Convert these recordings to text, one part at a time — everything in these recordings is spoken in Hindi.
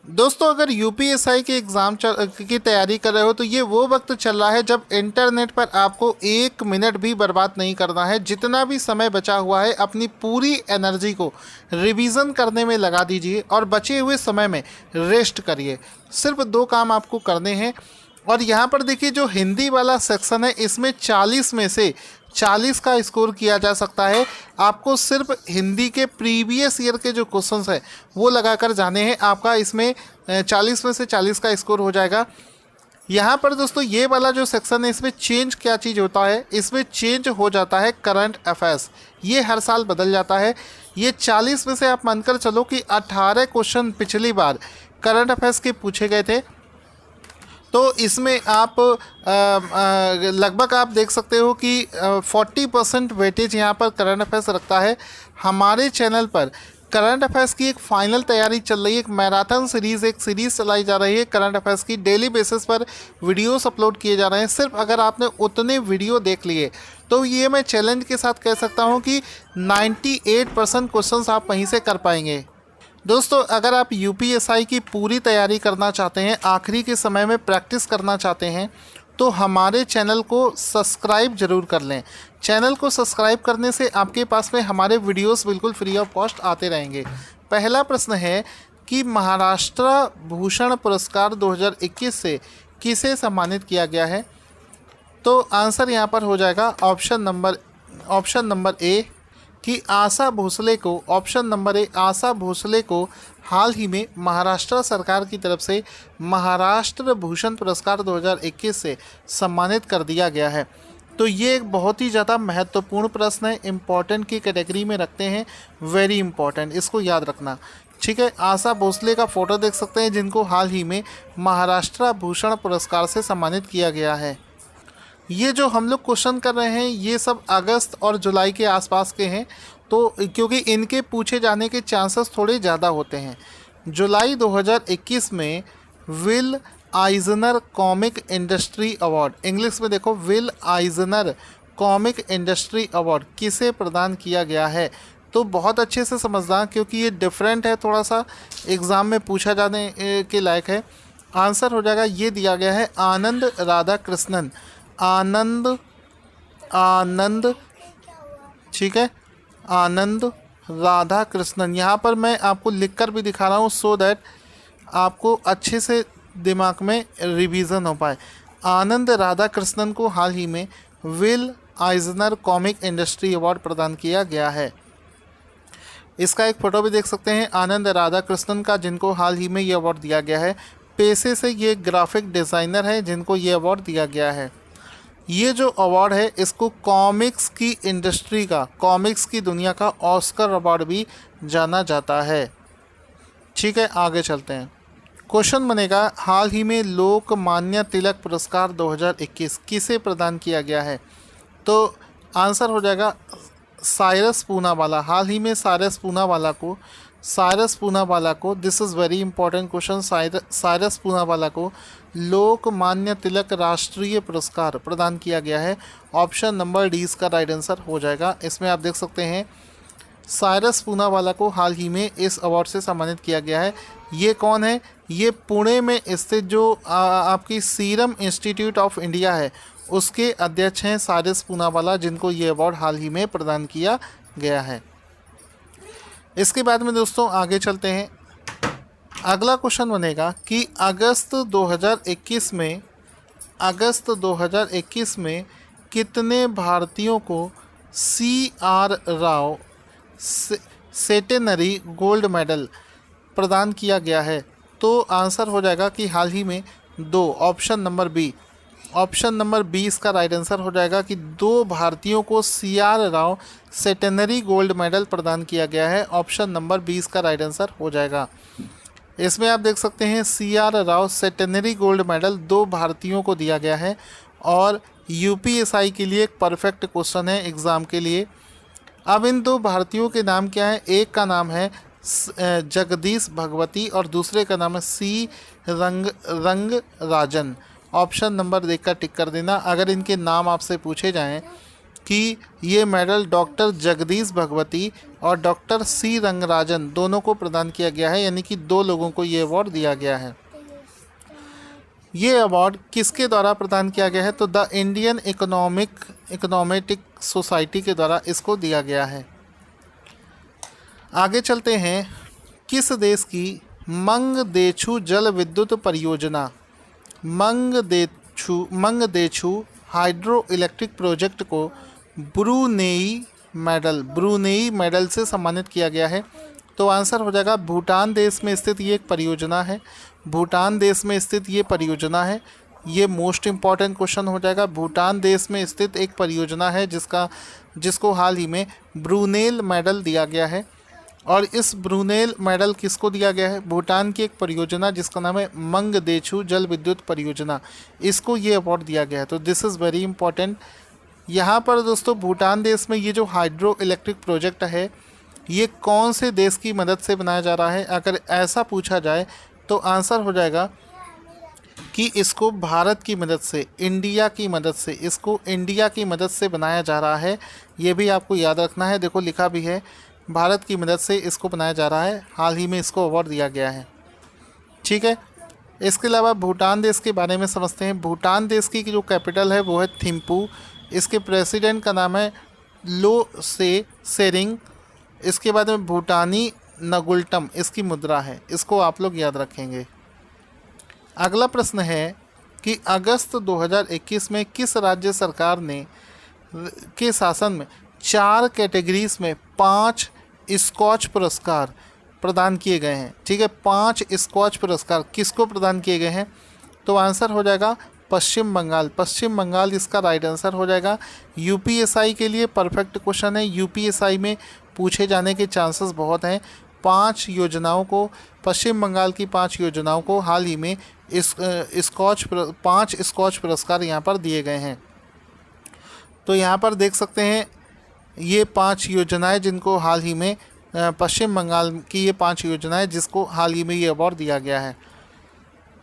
दोस्तों, अगर यूपीएसआई के एग्ज़ाम की तैयारी कर रहे हो तो ये वो वक्त चल रहा है जब इंटरनेट पर आपको 1 मिनट भी बर्बाद नहीं करना है। जितना भी समय बचा हुआ है अपनी पूरी एनर्जी को रिवीजन करने में लगा दीजिए और बचे हुए समय में रेस्ट करिए। सिर्फ 2 काम आपको करने हैं। और यहाँ पर देखिए, जो हिंदी वाला सेक्शन है इसमें 40 में से 40 का स्कोर किया जा सकता है। आपको सिर्फ हिंदी के प्रीवियस ईयर के जो क्वेश्चंस हैं वो लगाकर जाने हैं। आपका इसमें 40 में से 40 का स्कोर हो जाएगा। यहाँ पर दोस्तों ये वाला जो सेक्शन है इसमें चेंज क्या चीज़ होता है, इसमें चेंज हो जाता है करंट अफेयर्स। ये हर साल बदल जाता है। ये 40 में से आप मानकर चलो कि 18 क्वेश्चन पिछली बार करंट अफेयर्स के पूछे गए थे। तो इसमें आप लगभग आप देख सकते हो कि 40% वेटेज यहाँ पर करंट अफेयर्स रखता है। हमारे चैनल पर करंट अफेयर्स की एक फाइनल तैयारी चल रही है। एक मैराथन सीरीज़, एक सीरीज़ चलाई जा रही है करंट अफेयर्स की। डेली बेसिस पर वीडियोस अपलोड किए जा रहे हैं। सिर्फ अगर आपने उतने वीडियो देख लिए तो ये मैं चैलेंज के साथ कह सकता हूँ कि 98% क्वेश्चंस आप वहीं से कर पाएंगे। दोस्तों, अगर आप यूपीएसआई की पूरी तैयारी करना चाहते हैं, आखिरी के समय में प्रैक्टिस करना चाहते हैं, तो हमारे चैनल को सब्सक्राइब जरूर कर लें। चैनल को सब्सक्राइब करने से आपके पास में हमारे वीडियोस बिल्कुल फ्री ऑफ कॉस्ट आते रहेंगे। पहला प्रश्न है कि महाराष्ट्र भूषण पुरस्कार 2021 से किसे सम्मानित किया गया है? तो आंसर यहाँ पर हो जाएगा ऑप्शन नंबर ए कि आशा भोसले को। Option number A, Asha Bhosle को हाल ही में महाराष्ट्र सरकार की तरफ से महाराष्ट्र भूषण पुरस्कार 2021 से सम्मानित कर दिया गया है। तो ये एक बहुत ही ज़्यादा महत्वपूर्ण प्रश्न है, इम्पॉर्टेंट की कैटेगरी में रखते हैं। वेरी इंपॉर्टेंट, इसको याद रखना। ठीक है, आशा भोसले का फ़ोटो देख सकते हैं जिनको हाल ही में महाराष्ट्र भूषण पुरस्कार से सम्मानित किया गया है। ये जो हम लोग क्वेश्चन कर रहे हैं ये सब अगस्त और जुलाई के आसपास के हैं, तो क्योंकि इनके पूछे जाने के चांसेस थोड़े ज़्यादा होते हैं। जुलाई 2021 में Will Eisner comic industry award, English में देखो, Will Eisner comic industry award किसे प्रदान किया गया है? तो बहुत अच्छे से समझना क्योंकि ये डिफरेंट है, थोड़ा सा एग्ज़ाम में पूछा जाने के लायक है। आंसर हो जाएगा, ये दिया गया है आनंद राधा कृष्णन। आनंद, ठीक है, आनंद राधा कृष्णन। यहाँ पर मैं आपको लिखकर भी दिखा रहा हूँ सो दैट आपको अच्छे से दिमाग में रिवीजन हो पाए। आनंद राधा कृष्णन को हाल ही में Will Eisner comic industry award प्रदान किया गया है। इसका एक फ़ोटो भी देख सकते हैं आनंद राधा कृष्णन का, जिनको हाल ही में ये अवार्ड दिया गया है। पेशे से ये ग्राफिक डिज़ाइनर है जिनको ये अवार्ड दिया गया है। ये जो अवार्ड है इसको कॉमिक्स की इंडस्ट्री का, कॉमिक्स की दुनिया का ऑस्कर अवार्ड भी जाना जाता है। ठीक है, आगे चलते हैं। क्वेश्चन बनेगा, हाल ही में लोकमान्य तिलक पुरस्कार 2021 किसे प्रदान किया गया है? तो आंसर हो जाएगा साइरस पूनावाला। हाल ही में साइरस पूनावाला को, this is very important question, Cyrus Poonawalla को लोकमान्य तिलक राष्ट्रीय पुरस्कार प्रदान किया गया है। ऑप्शन नंबर डी इसका राइट आंसर हो जाएगा। इसमें आप देख सकते हैं साइरस पूनावाला को हाल ही में इस अवार्ड से सम्मानित किया गया है। ये कौन है? ये पुणे में स्थित जो आपकी सीरम इंस्टीट्यूट ऑफ इंडिया है उसके अध्यक्ष हैं साइरस पूनावाला, जिनको ये अवार्ड हाल ही में प्रदान किया गया है। इसके बाद में दोस्तों आगे चलते हैं। अगला क्वेश्चन बनेगा कि अगस्त 2021 में कितने भारतीयों को CR राव सेटेनरी गोल्ड मेडल प्रदान किया गया है? तो आंसर हो जाएगा कि हाल ही में 2, ऑप्शन नंबर बी इसका राइट आंसर हो जाएगा कि 2 भारतीयों को CR राव सेटेनरी गोल्ड मेडल प्रदान किया गया है। ऑप्शन नंबर बी इसका राइट आंसर हो जाएगा। इसमें आप देख सकते हैं CR राव सेटेनरी गोल्ड मेडल 2 भारतीयों को दिया गया है और यूपीएसआई के लिए एक परफेक्ट क्वेश्चन है एग्ज़ाम के लिए। अब इन 2 भारतीयों के नाम क्या है? एक का नाम है जगदीश भगवती और दूसरे का नाम है C रंगराजन। ऑप्शन नंबर देखकर टिक कर देना। अगर इनके नाम आपसे पूछे जाएं कि ये मेडल डॉक्टर जगदीश भगवती और डॉक्टर सी रंगराजन दोनों को प्रदान किया गया है, यानी कि 2 लोगों को ये अवार्ड दिया गया है। ये अवार्ड किसके द्वारा प्रदान किया गया है? तो द इंडियन इकोनॉमेटिक सोसाइटी के द्वारा इसको दिया गया है। आगे चलते हैं। किस देश की मंगदेछु जल विद्युत परियोजना, मंगदेछु हाइड्रो इलेक्ट्रिक प्रोजेक्ट को ब्रूनेई मेडल से सम्मानित किया गया है? तो आंसर हो जाएगा भूटान देश में स्थित ये एक परियोजना है। भूटान देश में स्थित ये परियोजना है। ये मोस्ट इम्पॉर्टेंट क्वेश्चन हो जाएगा। भूटान देश में स्थित एक परियोजना है जिसको हाल ही में ब्रूनेल मेडल दिया गया है। और इस ब्रूनेल मेडल किसको दिया गया है? भूटान की एक परियोजना जिसका नाम है मंगदेछु जल विद्युत परियोजना, इसको ये अवार्ड दिया गया है। तो दिस इज़ वेरी इंपॉर्टेंट। यहाँ पर दोस्तों भूटान देश में ये जो हाइड्रो इलेक्ट्रिक प्रोजेक्ट है ये कौन से देश की मदद से बनाया जा रहा है? अगर ऐसा पूछा जाए तो आंसर हो जाएगा कि इसको भारत की मदद से, इंडिया की मदद से, इसको इंडिया की मदद से बनाया जा रहा है। ये भी आपको याद रखना है। देखो लिखा भी है भारत की मदद से इसको बनाया जा रहा है। हाल ही में इसको अवार्ड दिया गया है। ठीक है। इसके अलावा भूटान देश के बारे में समझते हैं। भूटान देश की जो कैपिटल है वो है थिम्पू। इसके प्रेसिडेंट का नाम है लो से सेरिंग। इसके बाद में भूटानी नगुल्टम इसकी मुद्रा है। इसको आप लोग याद रखेंगे। अगला प्रश्न है कि अगस्त 2021 में किस राज्य सरकार ने के शासन में 4 कैटेगरीज में 5 स्कॉच पुरस्कार प्रदान किए गए हैं? ठीक है, 5 स्कॉच पुरस्कार किसको प्रदान किए गए हैं? तो आंसर हो जाएगा पश्चिम बंगाल। पश्चिम बंगाल इसका राइट आंसर हो जाएगा। यूपीएसआई के लिए परफेक्ट क्वेश्चन है। यूपीएसआई में पूछे जाने के चांसेस बहुत हैं। 5 योजनाओं को, पश्चिम बंगाल की 5 योजनाओं को हाल ही में 5 स्कॉच पुरस्कार यहाँ पर दिए गए हैं। तो यहाँ पर देख सकते हैं ये 5 योजनाएं जिनको हाल ही में पश्चिम बंगाल की ये 5 योजनाएं जिसको हाल ही में ये अवार्ड दिया गया है।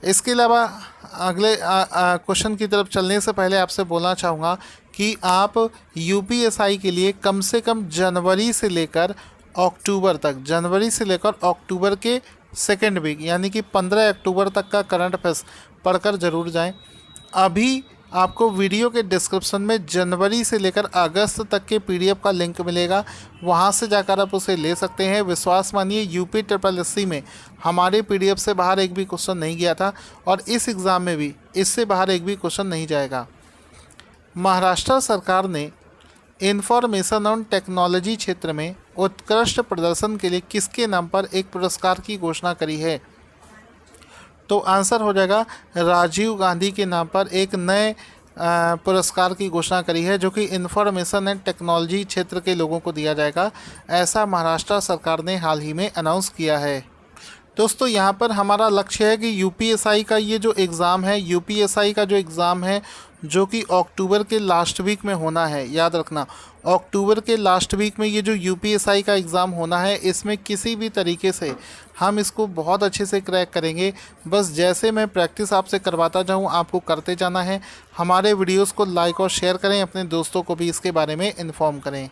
इसके अलावा अगले क्वेश्चन की तरफ चलने से पहले आपसे बोलना चाहूँगा कि आप यूपीएसआई के लिए कम से कम जनवरी से लेकर अक्टूबर के सेकेंड वीक यानी कि 15 अक्टूबर तक का करंट अफेयर्स पढ़कर ज़रूर जाएं। अभी आपको वीडियो के डिस्क्रिप्शन में जनवरी से लेकर अगस्त तक के पीडीएफ का लिंक मिलेगा, वहां से जाकर आप उसे ले सकते हैं। विश्वास मानिए यूपीएससी में हमारे पीडीएफ से बाहर एक भी क्वेश्चन नहीं गया था और इस एग्ज़ाम में भी इससे बाहर एक भी क्वेश्चन नहीं जाएगा। महाराष्ट्र सरकार ने इंफॉर्मेशन और टेक्नोलॉजी क्षेत्र में उत्कृष्ट प्रदर्शन के लिए किसके नाम पर एक पुरस्कार की घोषणा करी है? तो आंसर हो जाएगा राजीव गांधी के नाम पर एक नए पुरस्कार की घोषणा करी है जो कि इंफॉर्मेशन एंड टेक्नोलॉजी क्षेत्र के लोगों को दिया जाएगा। ऐसा महाराष्ट्र सरकार ने हाल ही में अनाउंस किया है। दोस्तों यहाँ पर हमारा लक्ष्य है कि यूपीएसआई का ये जो एग्ज़ाम है, यूपीएसआई का जो एग्ज़ाम है जो कि अक्टूबर के लास्ट वीक में होना है, याद रखना अक्टूबर के लास्ट वीक में ये जो यूपीएसआई का एग्ज़ाम होना है इसमें किसी भी तरीके से हम इसको बहुत अच्छे से क्रैक करेंगे। बस जैसे मैं प्रैक्टिस आपसे करवाता जाऊँ आपको करते जाना है। हमारे वीडियोस को लाइक और शेयर करें, अपने दोस्तों को भी इसके बारे में इन्फॉर्म करें।